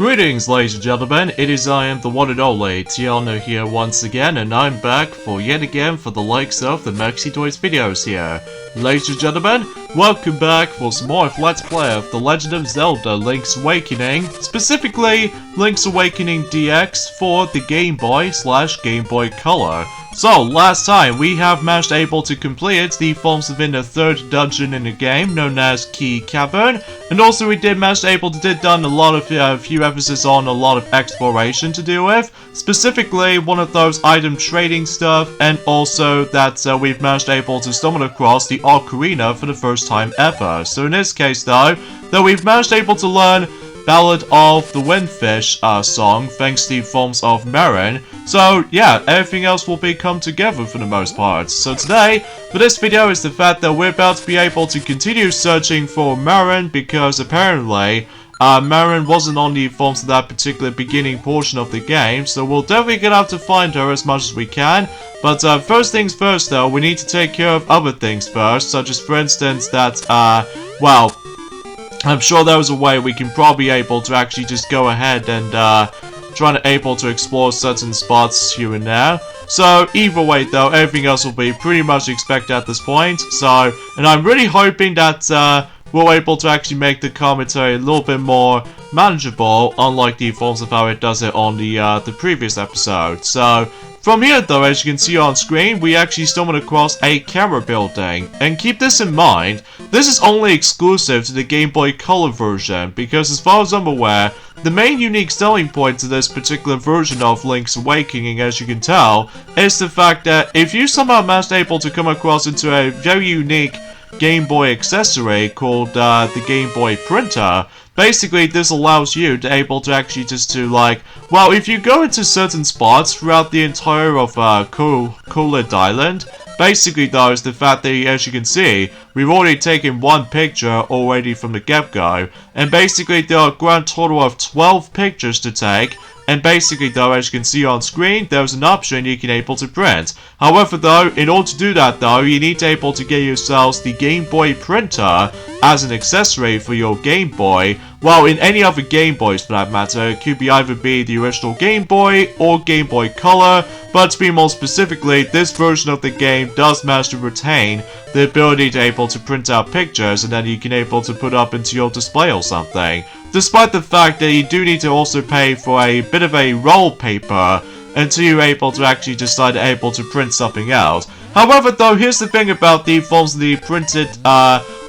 Greetings, ladies and gentlemen, it is I am the one and only Tiano here once again, and I'm back for yet again for the likes of the Maxi Toys videos here. Ladies and gentlemen, welcome back for some more of Let's Play of The Legend of Zelda Link's Awakening, specifically Link's Awakening DX for the Game Boy/Game Boy Color. So, last time we have managed able to complete the forms within the third dungeon in the game, known as Key Cavern, and also we did manage able to did done a lot of few emphasis on a lot of exploration to do with, specifically one of those item trading stuff, and also that we've managed able to stumble across the Ocarina for the first time ever. So in this case though we've managed able to learn Ballad of the Windfish song, thanks to the forms of Marin. So yeah, everything else will be come together for the most part. So today, for this video, is the fact that we're about to be able to continue searching for Marin, because apparently Marin wasn't on the forms of that particular beginning portion of the game, so we'll definitely gonna have to find her as much as we can. But first things first though, we need to take care of other things first, such as for instance that, well, I'm sure there was a way we can probably able to actually just go ahead and try to able to explore certain spots here and there. So either way though, everything else will be pretty much expected at this point. So, and I'm really hoping that we're able to actually make the commentary a little bit more manageable, unlike the forms of how it does it on the previous episode. So from here though, as you can see on screen, we actually stumbled across a camera building. And keep this in mind, this is only exclusive to the Game Boy Color version, because as far as I'm aware, the main unique selling point to this particular version of Link's Awakening, as you can tell, is the fact that if you somehow managed able to come across into a very unique Game Boy accessory called the Game Boy Printer, basically this allows you to able to actually just to like, well, if you go into certain spots throughout the entire of Coolid Island, basically though is the fact that, as you can see, we've already taken one picture already from the get-go, and basically there are a grand total of 12 pictures to take. And basically though, as you can see on screen, there's an option you can able to print. However though, in order to do that though, you need to able to get yourselves the Game Boy Printer as an accessory for your Game Boy. Well, in any other Game Boys for that matter, it could be either be the original Game Boy or Game Boy Color, but to be more specifically, this version of the game does manage to retain the ability to able to print out pictures and then you can able to put up into your display or something. Despite the fact that you do need to also pay for a bit of a roll paper until you're able to actually decide able to print something out. However though, here's the thing about the forms of the printed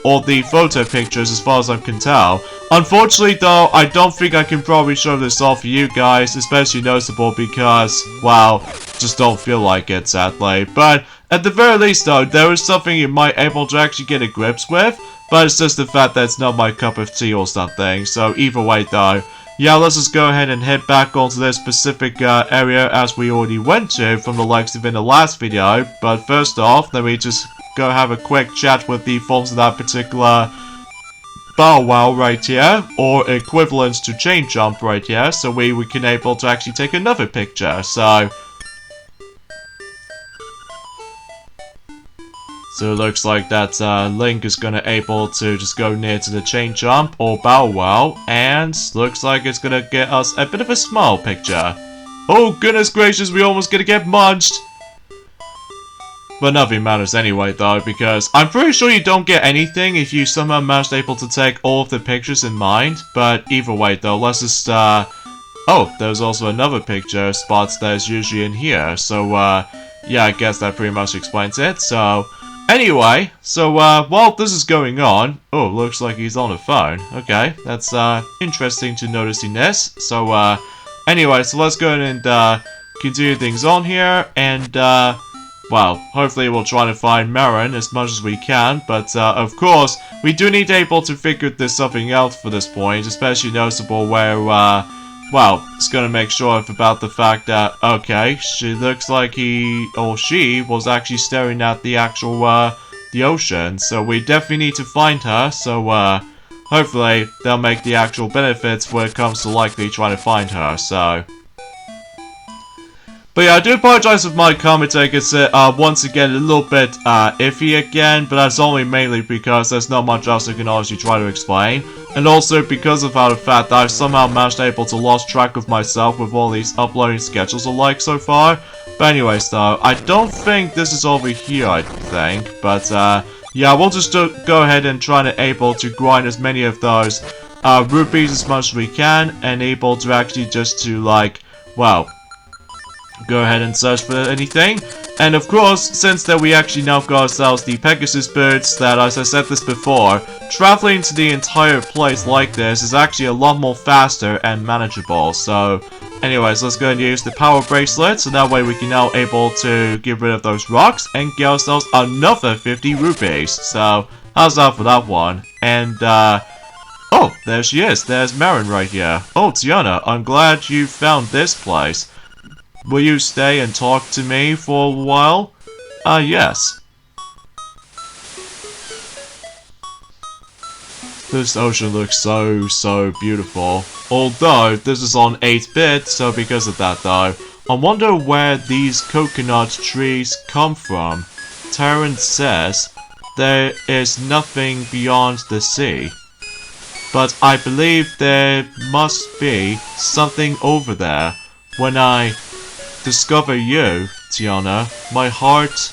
or the photo pictures as far as I can tell. Unfortunately though, I don't think I can probably show this off for you guys, especially noticeable because, well, just don't feel like it sadly. But at the very least though, there is something you might able to actually get a grips with, but it's just the fact that it's not my cup of tea or something. So either way though, yeah, let's just go ahead and head back onto this specific area as we already went to from the likes of in the last video. But first off, let me just go have a quick chat with the forms of that particular bow wow right here, or equivalent to chain jump right here, so we can able to actually take another picture. So it looks like that Link is gonna able to just go near to the chain jump or bow wow, and looks like it's gonna get us a bit of a smile picture. Oh goodness gracious, we almost gonna get munched! But nothing matters anyway though, because I'm pretty sure you don't get anything if you somehow managed able to take all of the pictures in mind. But either way though, let's just oh, there's also another picture spots that is usually in here. So yeah, I guess that pretty much explains it. So anyway, so while this is going on, oh, looks like he's on the phone. Okay, that's interesting to noticing this. So anyway, so let's go ahead and continue things on here, and well, hopefully we'll try to find Marin as much as we can, but of course, we do need to able to figure this something out for this point, especially noticeable where, well, it's gonna make sure about the fact that, okay, she looks like he or she was actually staring at the actual, the ocean, so we definitely need to find her, so, hopefully they'll make the actual benefits when it comes to likely trying to find her, so. But yeah, I do apologize if my commentary gets once again a little bit iffy again, but that's only mainly because there's not much else I can honestly try to explain. And also because of the fact that I've somehow managed able to lost track of myself with all these uploading schedules alike so far. But anyways though, I don't think this is over here, I think. But yeah, we'll just go ahead and try to able to grind as many of those rupees as much as we can. And able to actually just to like, well, go ahead and search for anything. And of course, since that we actually now got ourselves the Pegasus boots, that as I said this before, traveling to the entire place like this is actually a lot more faster and manageable. So anyways, let's go and use the power bracelet, so that way we can now able to get rid of those rocks and get ourselves another 50 rupees. So how's that for that one? And oh, there she is. There's Marin right here. Oh, Tiana, I'm glad you found this place. Will you stay and talk to me for a while? Yes. This ocean looks so beautiful. Although, this is on 8-bit, so because of that though, I wonder where these coconut trees come from. Terran says there is nothing beyond the sea. But I believe there must be something over there. When I discover you, Tiana, my heart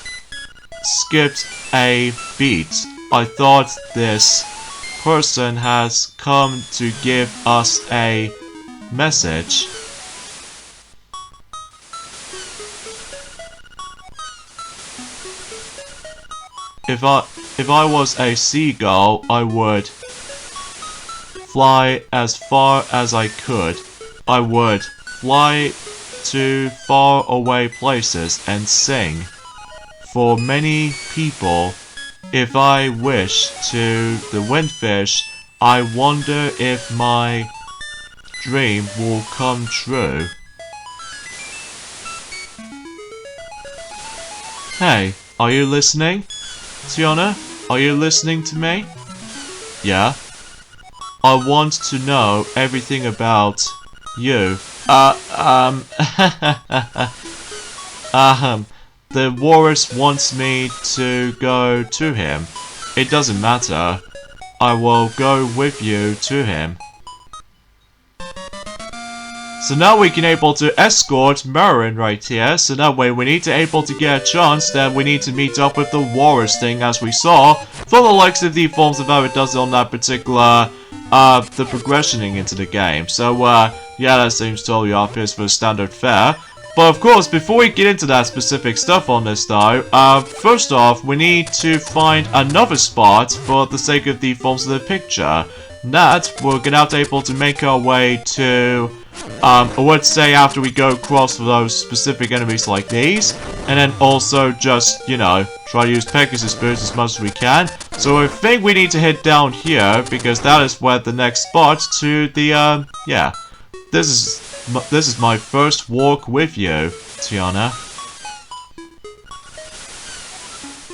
skipped a beat. I thought this person has come to give us a message. If I was a seagull, I would fly as far as I could. I would fly to far away places and sing. For many people, if I wish to the windfish, I wonder if my dream will come true. Hey, are you listening? Tiana, are you listening to me? Yeah? I want to know everything about you. The walrus wants me to go to him. It doesn't matter. I will go with you to him. So now we can able to escort Marin right here, so that way we need to able to get a chance that we need to meet up with the walrus thing as we saw, for the likes of the forms of how it does on that particular, the progressioning into the game. So, yeah, that seems totally obvious for standard fare. But of course, before we get into that specific stuff on this though, first off, we need to find another spot for the sake of the forms of the picture. That, we're gonna have to able to make our way to, I would say after we go across for those specific enemies like these, and then also just, you know, try to use Pegasus boots as much as we can. So I think we need to head down here, because that is where the next spot to the, yeah. This is my first walk with you, Tiana.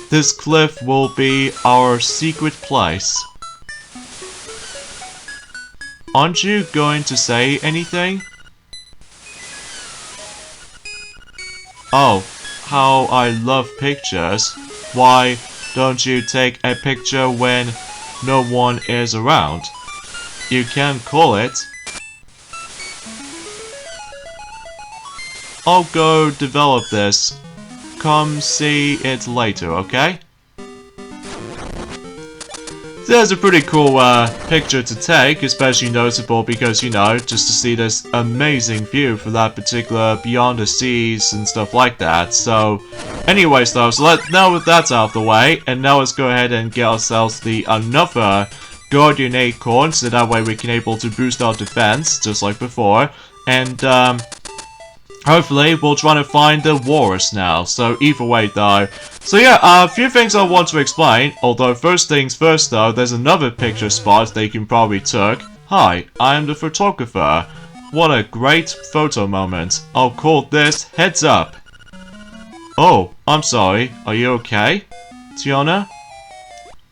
This cliff will be our secret place. Aren't you going to say anything? Oh, how I love pictures. Why don't you take a picture when no one is around? You can call it. I'll go develop this. Come see it later, okay? There's a pretty cool picture to take, especially notable because, you know, just to see this amazing view for that particular beyond the seas and stuff like that. So, anyways though, so now that that's out of the way, and now let's go ahead and get ourselves the another Guardian Acorn, so that way we can able to boost our defense, just like before. And, hopefully, we'll try to find the walrus now. So, either way, though. So, yeah, a few things I want to explain. Although, first things first, though, there's another picture spot that you can probably took. Hi, I am the photographer. What a great photo moment. I'll call this Heads Up. Oh, I'm sorry. Are you okay, Tiana?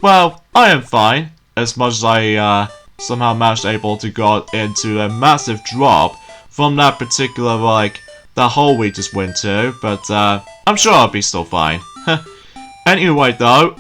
Well, I am fine. As much as I, somehow managed able to got into a massive drop from that particular, like, the hole we just went to, but I'm sure I'll be still fine. Anyway though,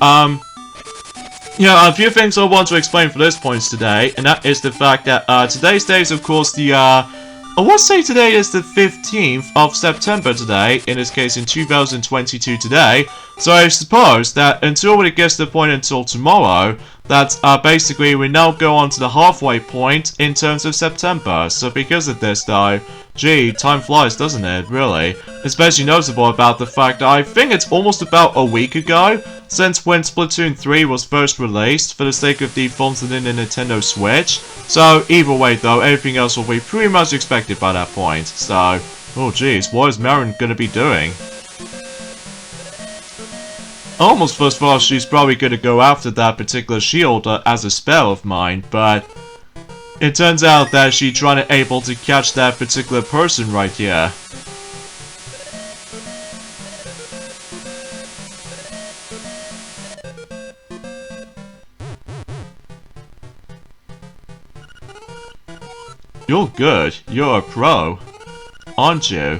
Yeah, a few things I want to explain for this point today, and that is the fact that today's day is of course the I want to say today is the 15th of September today, in this case in 2022 today, so I suppose that until it gets to the point until tomorrow, that basically we now go on to the halfway point in terms of September. So because of this though, gee, time flies, doesn't it, really? Especially noticeable about the fact that I think it's almost about a week ago since when Splatoon 3 was first released for the sake of the phones within the Nintendo Switch. So either way though, everything else will be pretty much expected by that point. So, oh jeez, what is Marin gonna be doing? I almost first thought she's probably gonna go after that particular shield as a spell of mine, but it turns out that she's trying to able to catch that particular person right here. You're good. You're a pro, aren't you?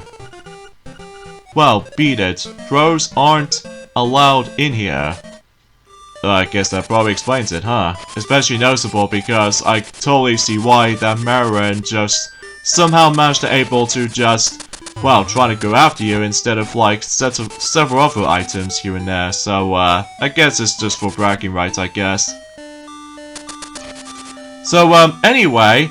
Well, beat it. Pros aren't allowed in here. I guess that probably explains it, huh? Especially noticeable because I totally see why that Marin just somehow managed to able to just, well, try to go after you instead of like several other items here and there. So I guess it's just for bragging rights, I guess. So anyway,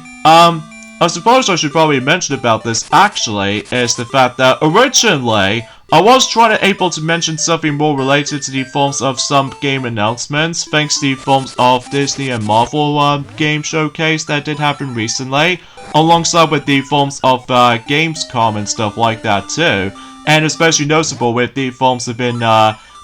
I suppose I should probably mention about this actually is the fact that originally I was trying to able to mention something more related to the forms of some game announcements, thanks to the forms of Disney and Marvel game showcase that did happen recently, alongside with the forms of Gamescom and stuff like that too, and especially noticeable with the forms within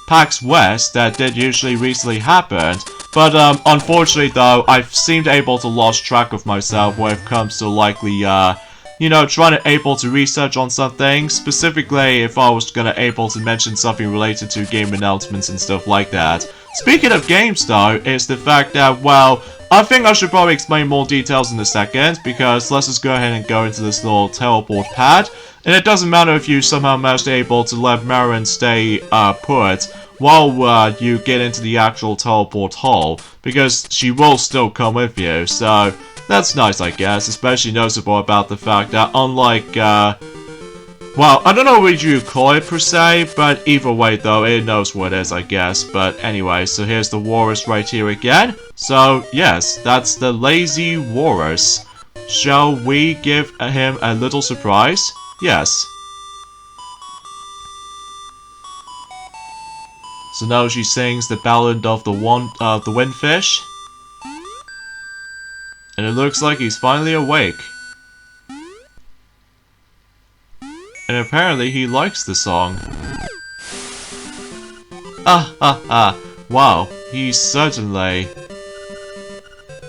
PAX West that did usually recently happen. But unfortunately though, I've seemed able to lost track of myself when it comes to likely, you know, trying to able to research on something, specifically if I was gonna able to mention something related to game announcements and stuff like that. Speaking of games though, is the fact that, well, I think I should probably explain more details in a second, because let's just go ahead and go into this little teleport pad, and it doesn't matter if you somehow manage to able to let Marin stay put while you get into the actual teleport hall, because she will still come with you, so that's nice I guess, especially noticeable about the fact that unlike, well, I don't know what you call it per se, but either way though, it knows what it is I guess. But anyway, so here's the Walrus right here again. So yes, that's the Lazy Walrus. Shall we give him a little surprise? Yes. So now she sings the ballad of the Windfish. And it looks like he's finally awake. And apparently he likes the song. Wow, he certainly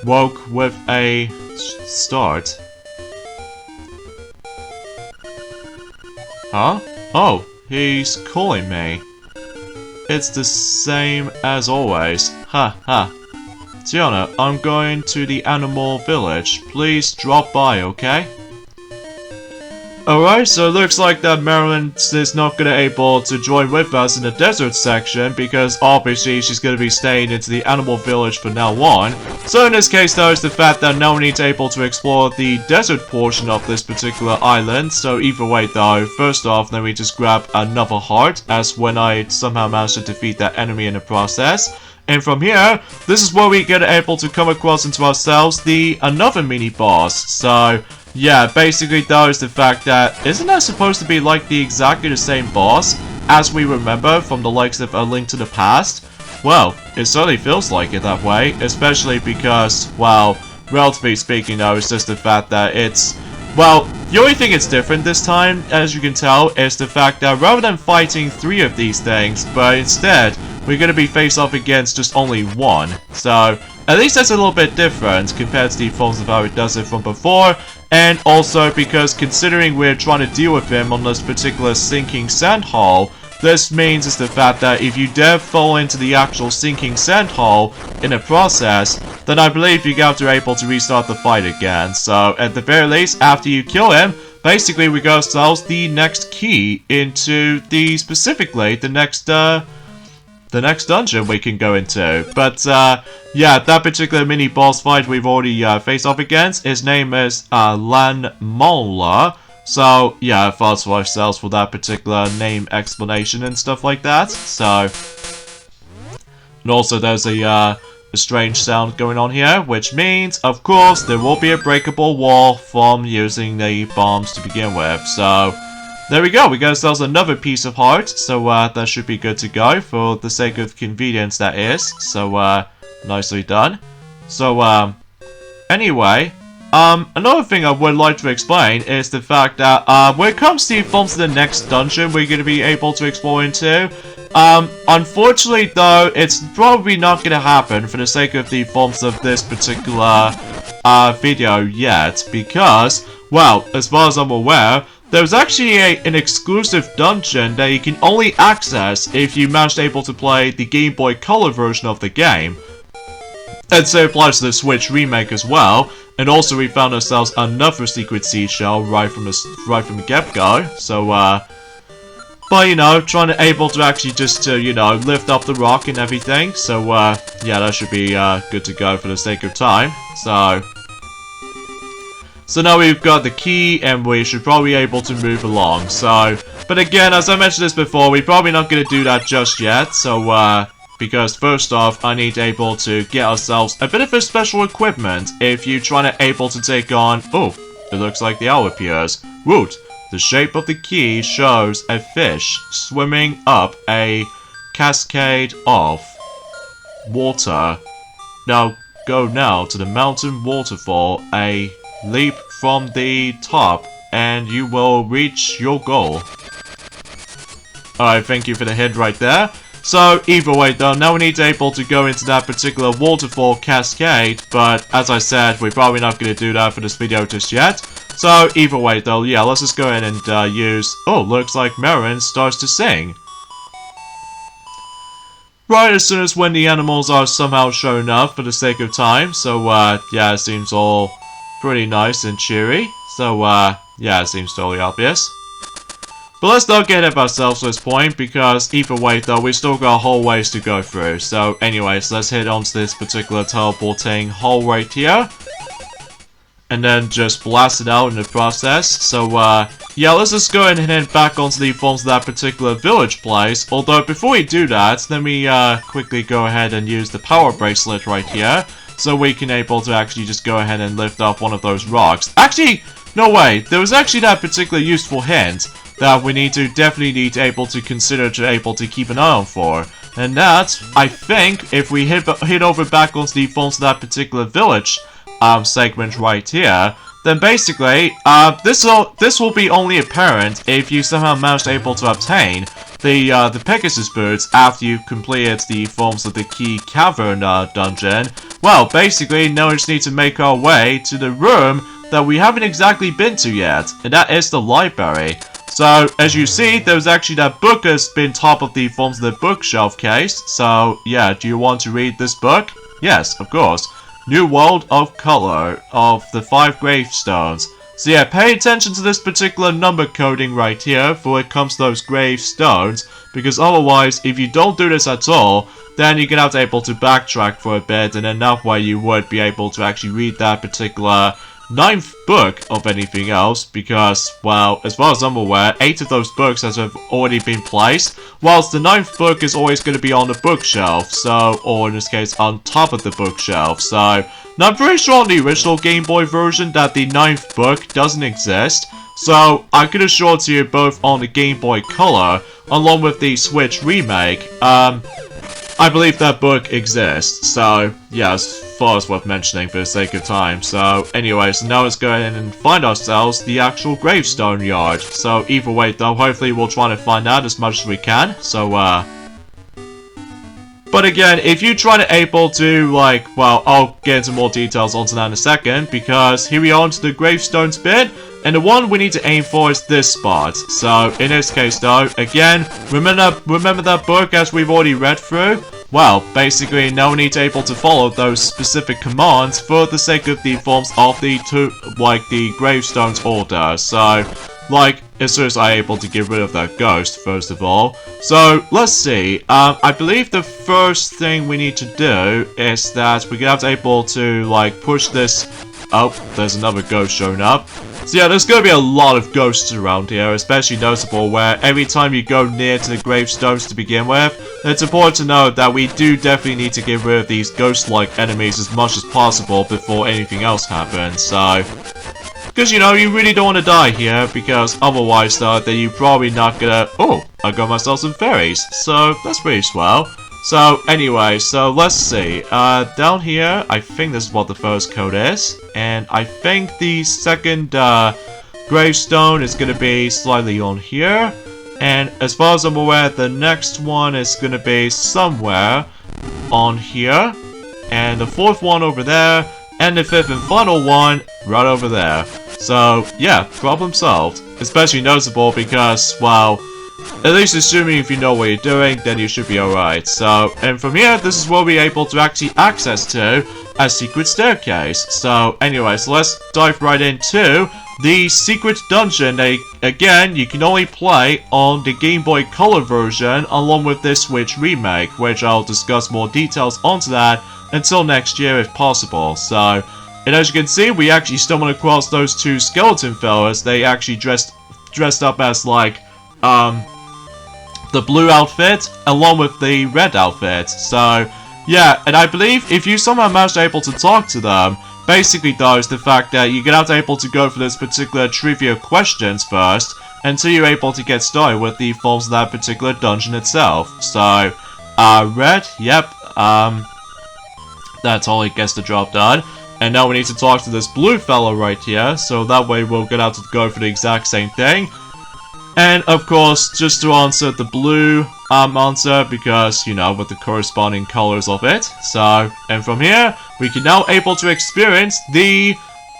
woke with a start. Huh? Oh, he's calling me. It's the same as always. Ha ha. Tiana, I'm going to the animal village. Please drop by, okay? Alright, so it looks like that Marilyn is not gonna able to join with us in the desert section, because obviously she's gonna be staying into the animal village from now on. So in this case though, it's the fact that now we need to able to explore the desert portion of this particular island. So either way though, first off, let me just grab another heart, as when I somehow managed to defeat that enemy in the process. And from here, this is where we get able to come across into ourselves another mini boss. So yeah, basically though is the fact that, isn't that supposed to be like exactly the same boss as we remember from the likes of A Link to the Past? Well, it certainly feels like it that way, especially because, well, relatively speaking though, it's just the fact that it's, well, the only thing it's different this time, as you can tell, is the fact that rather than fighting 3 of these things, but instead, we're going to be faced off against just only 1. So, at least that's a little bit different compared to the forms of how it does it from before, and also because considering we're trying to deal with him on this particular sinking sand hole, this means is the fact that if you dare fall into the actual sinking sand hole in the process, then I believe you have to be able to restart the fight again. So at the very least, after you kill him, basically we got ourselves the next key into specifically the next the next dungeon we can go into. But, yeah, that particular mini-boss fight we've already, faced off against, his name is, Lan Mola. So, yeah, thoughts for ourselves for that particular name explanation and stuff like that. So, and also there's a strange sound going on here, which means, of course, there will be a breakable wall from using the bombs to begin with. So, there we go, we got ourselves another piece of heart, so that should be good to go, for the sake of convenience that is. So, nicely done. So, anyway, another thing I would like to explain is the fact that, when it comes to the next dungeon we're going to be able to explore into, unfortunately though, it's probably not going to happen for the sake of the forms of this particular, video yet, because, well, as far as I'm aware, there's actually an exclusive dungeon that you can only access if you managed able to play the Game Boy Color version of the game. And so it applies to the Switch remake as well. And also we found ourselves another secret seashell right from the get-go. So, but you know, trying to able to actually just to, you know, lift up the rock and everything. So, yeah, that should be, good to go for the sake of time. So now we've got the key, and we should probably be able to move along. So, but again, as I mentioned this before, we're probably not going to do that just yet. So, because first off, I need able to get ourselves a bit of a special equipment if you're trying to able to take on... Oh, it looks like the owl appears. Woot! The shape of the key shows a fish swimming up a cascade of water. Now, go now to the mountain waterfall, a leap from the top, and you will reach your goal. Alright, thank you for the hint right there. So, either way though, now we need to able to go into that particular waterfall cascade, but as I said, we're probably not going to do that for this video just yet. So, either way though, yeah, let's just go ahead and use... Oh, looks like Marin starts to sing. Right as soon as when the animals are somehow shown up for the sake of time, so, yeah, it seems all pretty nice and cheery. So, yeah, it seems totally obvious. But let's not get ahead of ourselves at this point, because either way though, we still got a whole ways to go through. So anyways, let's head on to this particular teleporting hole right here. And then just blast it out in the process. So, yeah, let's just go ahead and head back onto the forms of that particular village place. Although, before we do that, let me, quickly go ahead and use the power bracelet right here. So we can able to actually just go ahead and lift up one of those rocks. Actually, no way, there was actually that particular useful hint that we definitely need to able to consider to able to keep an eye on for. And that, I think, if we hit over back onto the forms of that particular village segment right here, then basically, this will be only apparent if you somehow managed able to obtain the Pegasus boots after you've completed the forms of the Key Cavern dungeon. Well, basically, now we just need to make our way to the room that we haven't exactly been to yet, and that is the library. So, as you see, there's actually that book has been top of the forms of the bookshelf case. So, yeah, do you want to read this book? Yes, of course. New World of Color of the 5 Gravestones. So yeah, pay attention to this particular number coding right here for when it comes to those gravestones, because otherwise, if you don't do this at all, then you're gonna have to able to backtrack for a bit, and then that way you would be able to actually read that particular 9th book of anything else, because, well, as far as I'm aware, 8 of those books have already been placed, whilst the 9th book is always going to be on the bookshelf, so, or in this case, on top of the bookshelf, so, now I'm pretty sure on the original Game Boy version that the 9th book doesn't exist, so I can assure to you both on the Game Boy Color, along with the Switch remake, I believe that book exists, so, yeah, as far as worth mentioning for the sake of time. So, anyways, now let's go ahead and find ourselves the actual gravestone yard. So, either way though, hopefully we'll try to find out as much as we can, so, but again, if you try to able to, like, well, I'll get into more details onto that in a second, because here we are onto the gravestones bit, and the one we need to aim for is this spot. So, in this case though, again, remember that book as we've already read through? Well, basically, now we need to able to follow those specific commands for the sake of the forms of the the gravestones order. So, like, as soon as I'm able to get rid of that ghost, first of all. So, let's see. I believe the first thing we need to do is that we're gonna have to able to, like, push this... Oh, there's another ghost showing up. So yeah, there's gonna be a lot of ghosts around here, especially noticeable where every time you go near to the gravestones to begin with, it's important to note that we do definitely need to get rid of these ghost-like enemies as much as possible before anything else happens, so... Because, you know, you really don't want to die here, because otherwise, though, then you're probably not gonna... Oh, I got myself some fairies, so that's pretty swell. So, anyway, so let's see. Down here, I think this is what the first code is. And I think the second gravestone is going to be slightly on here. And as far as I'm aware, the next one is going to be somewhere on here. And the fourth one over there. And the fifth and final one right over there. So, yeah, problem solved. Especially noticeable because, well... At least assuming if you know what you're doing, then you should be alright. So, and from here, this is where we're able to actually access to a secret staircase. So, anyways, let's dive right into the secret dungeon that, again, you can only play on the Game Boy Color version along with this Switch remake, which I'll discuss more details onto that until next year if possible. So, and as you can see, we actually stumbled across those two skeleton fellas. They actually dressed up as, like, the blue outfit along with the red outfit. So yeah, and I believe if you somehow manage to able to talk to them, basically though is the fact that you're gonna have to able to go for this particular trivia questions first until you're able to get started with the forms of that particular dungeon itself. So red, yep, that totally gets the job done. And now we need to talk to this blue fellow right here, so that way we're gonna have to go for the exact same thing. And, of course, just to answer the blue answer, because, you know, with the corresponding colors of it. So, and from here, we can now able to experience the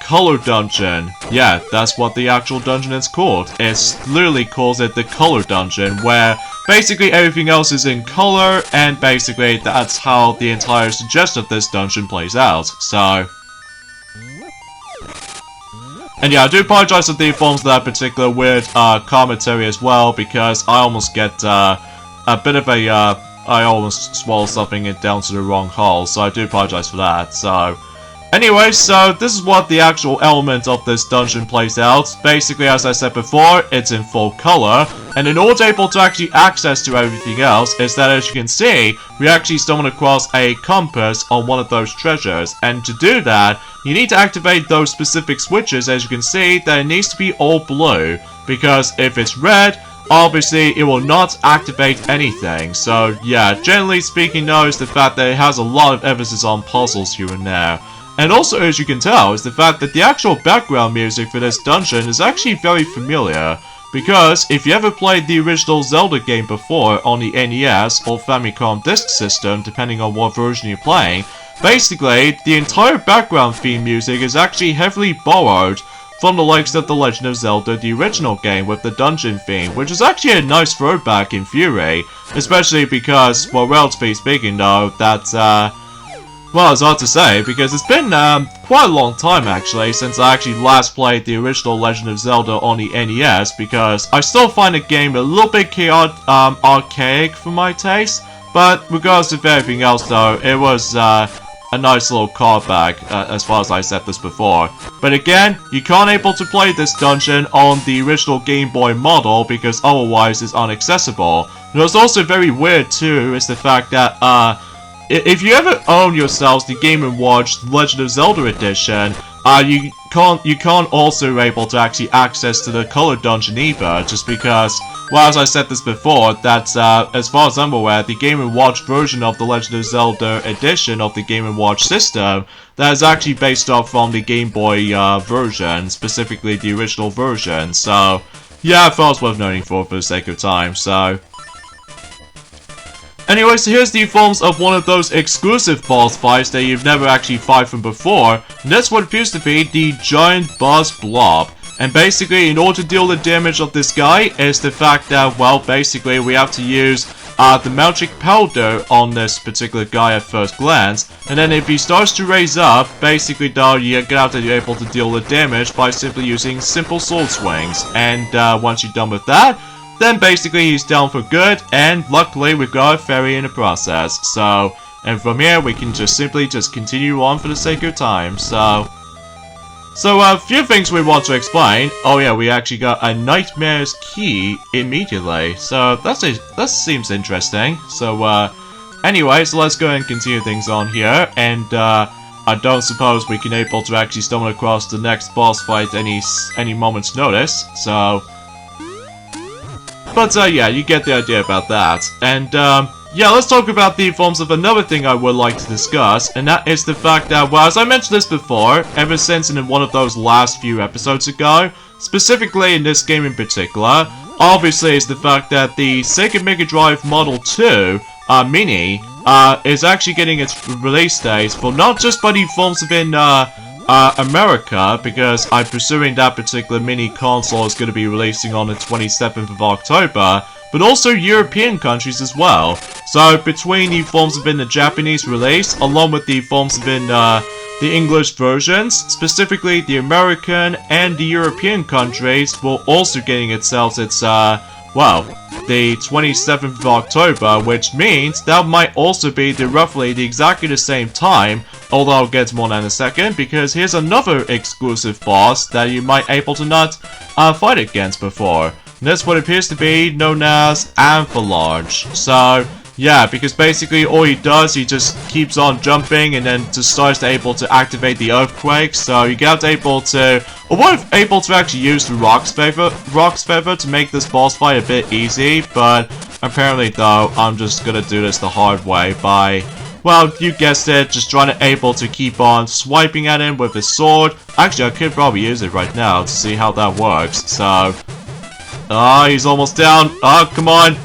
color dungeon. Yeah, that's what the actual dungeon is called. It literally calls it the color dungeon, where basically everything else is in color, and basically that's how the entire suggestion of this dungeon plays out. So... And yeah, I do apologize for the forms of that particular weird commentary as well, because I almost get a bit of a, I almost swallow something down to the wrong hole, so I do apologize for that. So, anyway, so this is what the actual element of this dungeon plays out. Basically, as I said before, it's in full color, and in order to able to actually access to everything else, is that as you can see, we actually stumbled across a compass on one of those treasures, and to do that, you need to activate those specific switches. As you can see, that it needs to be all blue, because if it's red, obviously it will not activate anything. So yeah, generally speaking though, is the fact that it has a lot of emphasis on puzzles here and there. And also, as you can tell, is the fact that the actual background music for this dungeon is actually very familiar. Because if you ever played the original Zelda game before on the NES or Famicom Disk System, depending on what version you're playing, basically, the entire background theme music is actually heavily borrowed from the likes of The Legend of Zelda, the original game with the dungeon theme, which is actually a nice throwback in theory, especially because, well, relatively speaking though, that's, well, it's hard to say, because it's been quite a long time actually since I actually last played the original Legend of Zelda on the NES, because I still find the game a little bit archaic for my taste, but regardless of everything else though, it was a nice little callback, as far as I said this before. But again, you can't able to play this dungeon on the original Game Boy model because otherwise it's inaccessible. And what's also very weird too is the fact that if you ever own yourselves the Game & Watch Legend of Zelda edition, you can't also able to actually access to the color dungeon either, just because, well, as I said this before, that as far as I'm aware, the Game & Watch version of the Legend of Zelda edition of the Game & Watch system, that is actually based off from the Game Boy version, specifically the original version. So yeah, I thought it was worth noting for the sake of time. So anyway, so here's the forms of one of those exclusive boss fights that you've never actually fought from before, and that's what appears to be the giant boss Blob. And basically, in order to deal the damage of this guy, is the fact that, well, basically we have to use the magic powder on this particular guy at first glance, and then if he starts to raise up, basically though you're gonna be able to deal the damage by simply using simple sword swings, and once you're done with that, then basically he's down for good, and luckily we've got a fairy in the process, so, and from here we can just simply continue on for the sake of time, so a few things we want to explain. Oh yeah, we actually got a Nightmare's Key immediately, so that seems interesting. So anyway, so let's go ahead and continue things on here, and I don't suppose we can able to actually stumble across the next boss fight any moment's notice, so but yeah, you get the idea about that, and yeah, let's talk about the forms of another thing I would like to discuss, and that is the fact that, well, as I mentioned this before, ever since in one of those last few episodes ago, specifically in this game in particular, obviously is the fact that the Sega Mega Drive Model 2 Mini is actually getting its release date for not just by the forms within America, because I'm presuming that particular mini console is going to be releasing on the 27th of October, but also European countries as well. So between the forms within the Japanese release, along with the forms within the English versions, specifically the American and the European countries will also getting itself its, well, the 27th of October, which means that might also be roughly exactly the same time, although I'll get more in a second, because here's another exclusive boss that you might able to not fight against before. And that's what appears to be known as Amphalange. So, yeah, because basically all he does, he just keeps on jumping and then just starts to able to activate the earthquake. So you get able to, or we're able to actually use the Rock's Feather to make this boss fight a bit easy. But apparently though, I'm just gonna do this the hard way by, well, you guessed it, just trying to able to keep on swiping at him with his sword. Actually, I could probably use it right now to see how that works. So, ah, he's almost down. Oh, come on.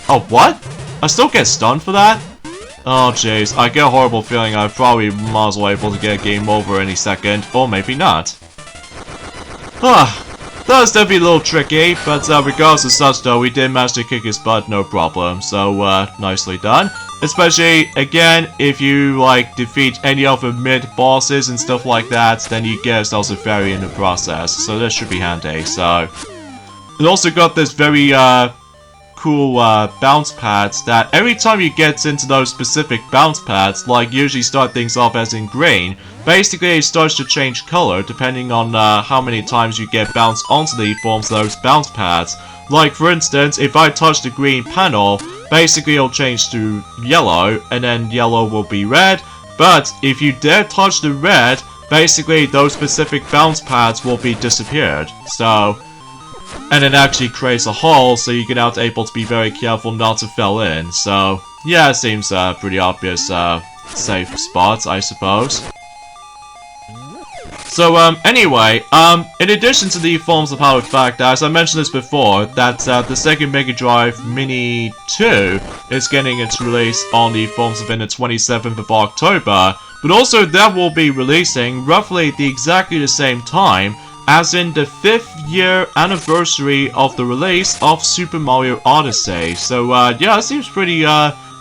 Oh, what? I still get stunned for that? Oh, jeez. I get a horrible feeling I probably might as well able to get a game over any second, or maybe not. Ah, that was definitely a little tricky, but regardless of such though, we did manage to kick his butt, no problem. So, nicely done. Especially, again, if you, like, defeat any other mid-bosses and stuff like that, then you get yourselves a fairy in the process. So that should be handy, so. It also got this very, cool bounce pads that every time you get into those specific bounce pads, like usually start things off as in green, basically it starts to change color depending on how many times you get bounced onto the forms of those bounce pads. Like for instance, if I touch the green panel, basically it'll change to yellow, and then yellow will be red, but if you dare touch the red, basically those specific bounce pads will be disappeared. So, and it actually creates a hole, so you're gonna have to able to be very careful not to fall in. So, yeah, it seems pretty obvious safe spots, I suppose. So, anyway, in addition to the forms of power fact, as I mentioned this before, that the Sega Mega Drive Mini 2 is getting its release on the forms within the 27th of October, but also that will be releasing roughly at exactly the same time as in the 5th year anniversary of the release of Super Mario Odyssey. So, yeah, it seems pretty,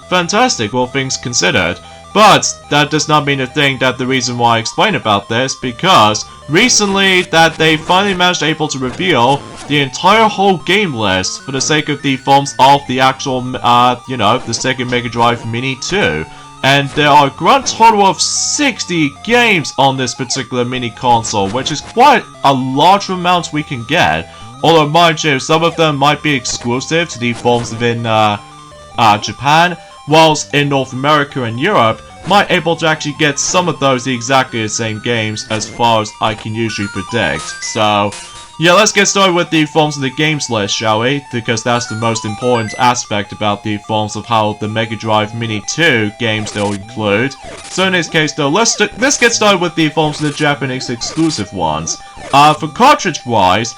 fantastic, all things considered. But, that does not mean a thing that the reason why I explain about this, because recently that they finally managed able to reveal the entire whole game list for the sake of the forms of the actual, you know, the Sega Mega Drive Mini 2. And there are a grand total of 60 games on this particular mini console, which is quite a large amount we can get. Although, mind you, some of them might be exclusive to the forms within Japan, whilst in North America and Europe, might able to actually get some of those exactly the same games as far as I can usually predict. So, yeah, let's get started with the forms of the games list, shall we? Because that's the most important aspect about the forms of how the Mega Drive Mini 2 games they'll include. So in this case though, let's get started with the forms of the Japanese exclusive ones. For cartridge-wise,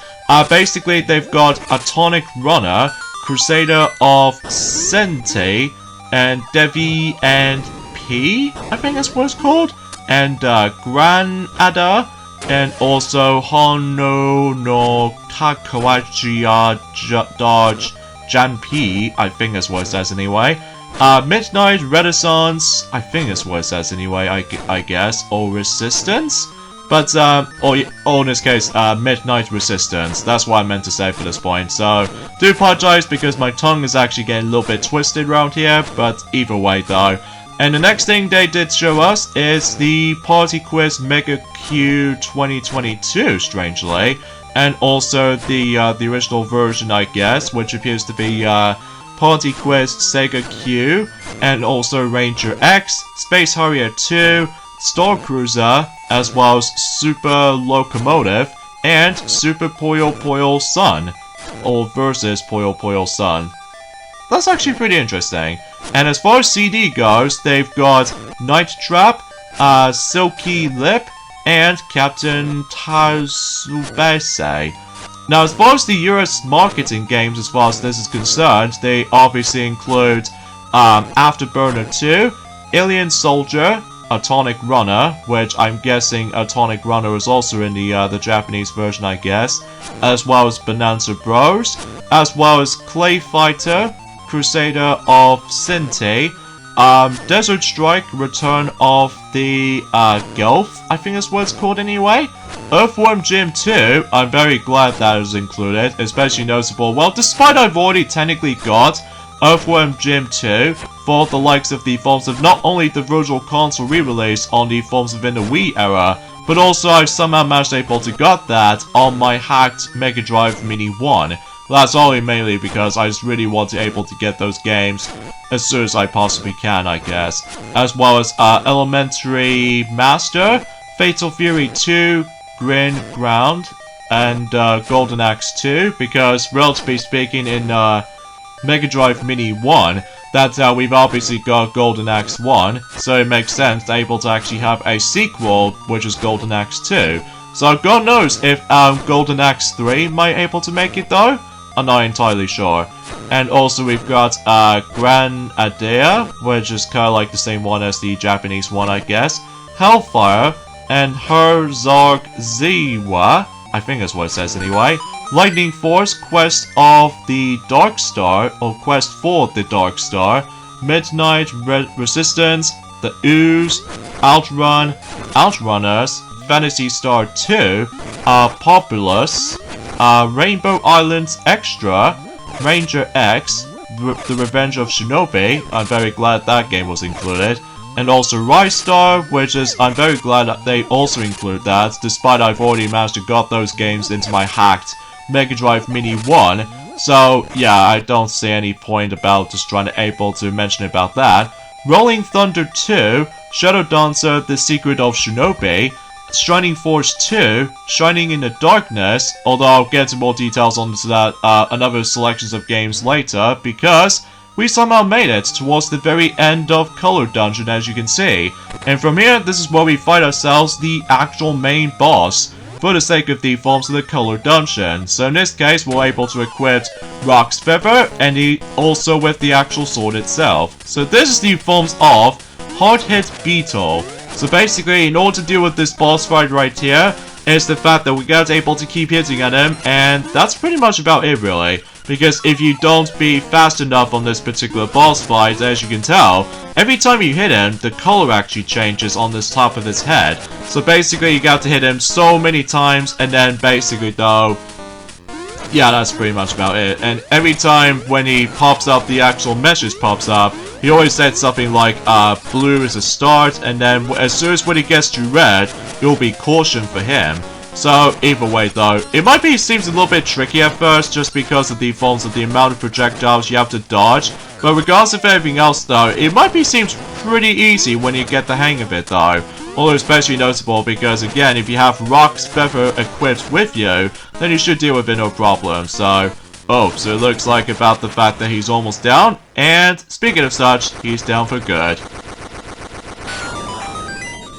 basically they've got Atomic Runner, Crusader of Sente, and Devi and P, I think that's what it's called, and Granada, and also Hono no Takawachiya Dodge Jan P, I think is what it says anyway. Midnight Renaissance, I think is what it says anyway, I guess, or Resistance? But, or in this case, Midnight Resistance, that's what I meant to say for this point, so, do apologize because my tongue is actually getting a little bit twisted around here, but either way though. And the next thing they did show us is the Party Quiz Mega Q 2022, strangely, and also the original version, I guess, which appears to be, Party Quiz Sega Q, and also Ranger X, Space Harrier 2, Star Cruiser, as well as Super Locomotive, and Super Puyo Puyo Sun, or versus Puyo Puyo Sun. That's actually pretty interesting. And as far as CD goes, they've got Night Trap, Silky Lip, and Captain Tazubase. Now, as far as the US marketing games, as far as this is concerned, they obviously include Afterburner 2, Alien Soldier, Atomic Runner, which I'm guessing Atomic Runner is also in the Japanese version, I guess, as well as Bonanza Bros, as well as Clay Fighter, Crusader of Sinti, Desert Strike, Return of the Gulf, I think is what it's called anyway. Earthworm Jim 2, I'm very glad that is included, especially noticeable. Well, despite I've already technically got Earthworm Jim 2 for the likes of the forms of not only the Virtual Console re-release on the forms within the Wii era, but also I've somehow managed able to got that on my hacked Mega Drive Mini 1. That's only mainly because I just really want to able to get those games as soon as I possibly can, I guess. As well as Elementary Master, Fatal Fury 2, Green Ground, and Golden Axe 2, because relatively speaking in Mega Drive Mini 1, that's how we've obviously got Golden Axe 1, so it makes sense to able to actually have a sequel, which is Golden Axe 2. So God knows if Golden Axe 3 might able to make it though? I'm not entirely sure. And also we've got Gran Adea, which is kind of like the same one as the Japanese one, I guess. Hellfire, and Herzog Ziwa, I think that's what it says anyway. Lightning Force, Quest of the Dark Star, or Quest for the Dark Star. Midnight Resistance, The Ooze, Outrun, Outrunners, Phantasy Star 2, Populous, Rainbow Islands Extra, Ranger X, The Revenge of Shinobi, I'm very glad that game was included, and also Rise Star, which is, I'm very glad that they also include that, despite I've already managed to got those games into my hacked Mega Drive Mini 1, so yeah, I don't see any point about just trying to able to mention about that. Rolling Thunder 2, Shadow Dancer, The Secret of Shinobi, Shining Force 2, Shining in the Darkness, although I'll get into more details on that another selections of games later, because we somehow made it towards the very end of Color Dungeon, as you can see. And from here, this is where we fight ourselves the actual main boss, for the sake of the forms of the Color Dungeon. So in this case, we're able to equip Rock's Feather, and also with the actual sword itself. So this is the forms of Hard Hit Beetle. So basically, in order to deal with this boss fight right here, is the fact that we got able to keep hitting at him, and that's pretty much about it really. Because if you don't be fast enough on this particular boss fight, as you can tell, every time you hit him, the color actually changes on this top of his head. So basically, you got to hit him so many times, and then basically though, yeah, that's pretty much about it. And every time when he pops up, the actual message pops up, he always said something like, blue is a start, and then as soon as when he gets to red, it will be caution for him. So, either way though, it might be seems a little bit tricky at first, just because of the forms of the amount of projectiles you have to dodge, but regardless of everything else though, it might be seems pretty easy when you get the hang of it though. Although especially noticeable because again, if you have Rock's Feather equipped with you, then you should deal with it no problem, so it looks like about the fact that he's almost down, and speaking of such, he's down for good.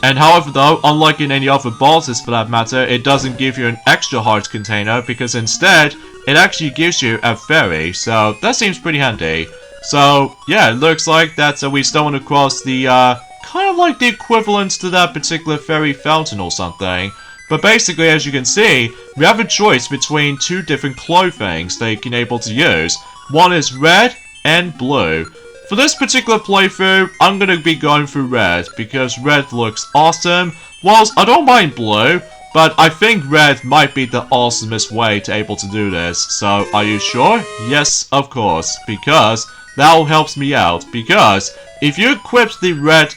And however though, unlike in any other bosses for that matter, it doesn't give you an extra heart container, because instead, it actually gives you a fairy, so that seems pretty handy. So, yeah, it looks like that we stumbled across the, kind of like the equivalent to that particular fairy fountain or something. But basically, as you can see, we have a choice between two different clothings that you can able to use. One is red and blue. For this particular playthrough, I'm gonna be going through red because red looks awesome. Whilst I don't mind blue, but I think red might be the awesomest way to able to do this. So, are you sure? Yes, of course, because that helps me out. Because if you equip the red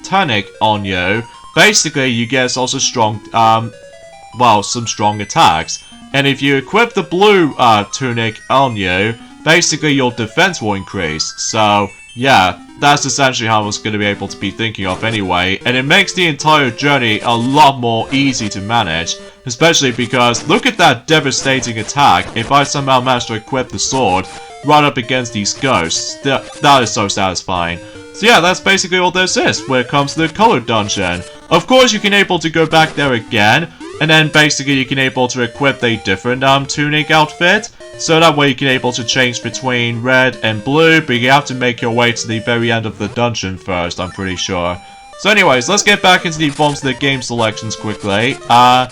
tunic on you, basically you get also strong, some strong attacks. And if you equip the blue tunic on you, basically your defense will increase. So, yeah, that's essentially how I was going to be able to be thinking of anyway. And it makes the entire journey a lot more easy to manage. Especially because, look at that devastating attack if I somehow manage to equip the sword right up against these ghosts. That is so satisfying. So yeah, that's basically all this is when it comes to the color dungeon. Of course, you can able to go back there again. And then basically you can able to equip a different tunic outfit. So that way you can able to change between red and blue, but you have to make your way to the very end of the dungeon first, I'm pretty sure. So anyways, let's get back into the forms of the game selections quickly. I've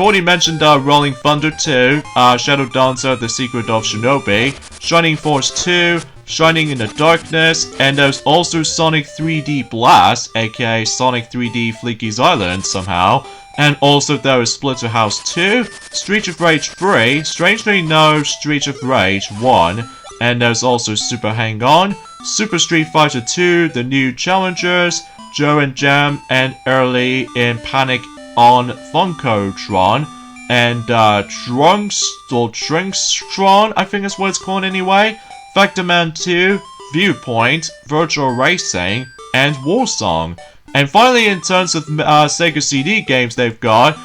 already mentioned Rolling Thunder 2, Shadow Dancer, The Secret of Shinobi, Shining Force 2, Shining in the Darkness, and there's also Sonic 3D Blast, aka Sonic 3D Fleeky's Island somehow. And also there is Splatterhouse 2, Street of Rage 3, strangely no Street of Rage 1, and there's also Super Hang On, Super Street Fighter 2, The New Challengers, Joe and Jam, and Early in Panic on Funkotron, and Trunkstron, I think is what it's called anyway, Factor Man 2, Viewpoint, Virtual Racing, and Warsong. And finally, in terms of Sega CD games they've got,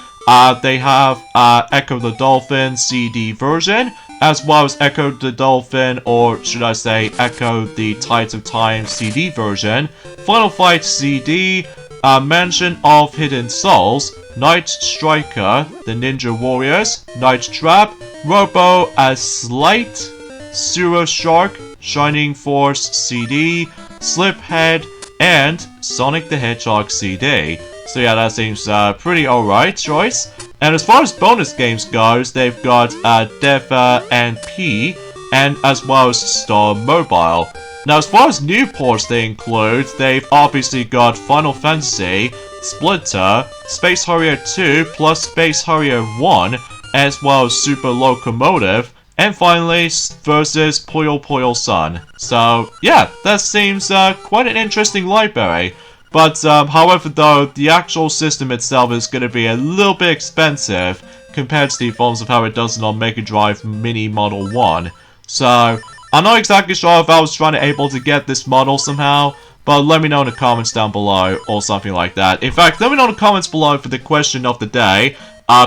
they have Echo the Dolphin CD version, as well as Echo the Dolphin, or should I say Echo the Tides of Time CD version, Final Fight CD, Mansion of Hidden Souls, Night Striker, The Ninja Warriors, Night Trap, Robo as Slight, Suro Shark, Shining Force CD, Sliphead, and Sonic the Hedgehog CD. So yeah, that seems pretty alright choice. And as far as bonus games goes, they've got Deva and P, and as well as Star Mobile. Now as far as new ports they include, they've obviously got Final Fantasy, Splinter, Space Harrier 2 plus Space Harrier 1, as well as Super Locomotive, and finally, versus Puyo Puyo Sun. So, yeah, that seems quite an interesting library. But, however though, the actual system itself is going to be a little bit expensive compared to the forms of how it does it on Mega Drive Mini Model 1. So, I'm not exactly sure if I was trying to able to get this model somehow, but let me know in the comments down below, or something like that. In fact, let me know in the comments below for the question of the day.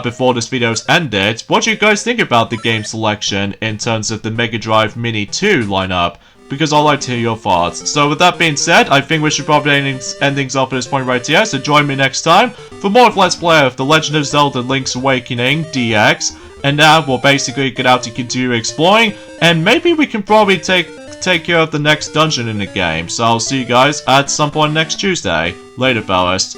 Before this video's ended, what do you guys think about the game selection in terms of the Mega Drive Mini 2 lineup? Because I'd like to hear your thoughts. So with that being said, I think we should probably end things off at this point right here, so join me next time for more of Let's Play of The Legend of Zelda Link's Awakening DX. And now we'll basically get out to continue exploring, and maybe we can probably take care of the next dungeon in the game. So I'll see you guys at some point next Tuesday. Later, fellas.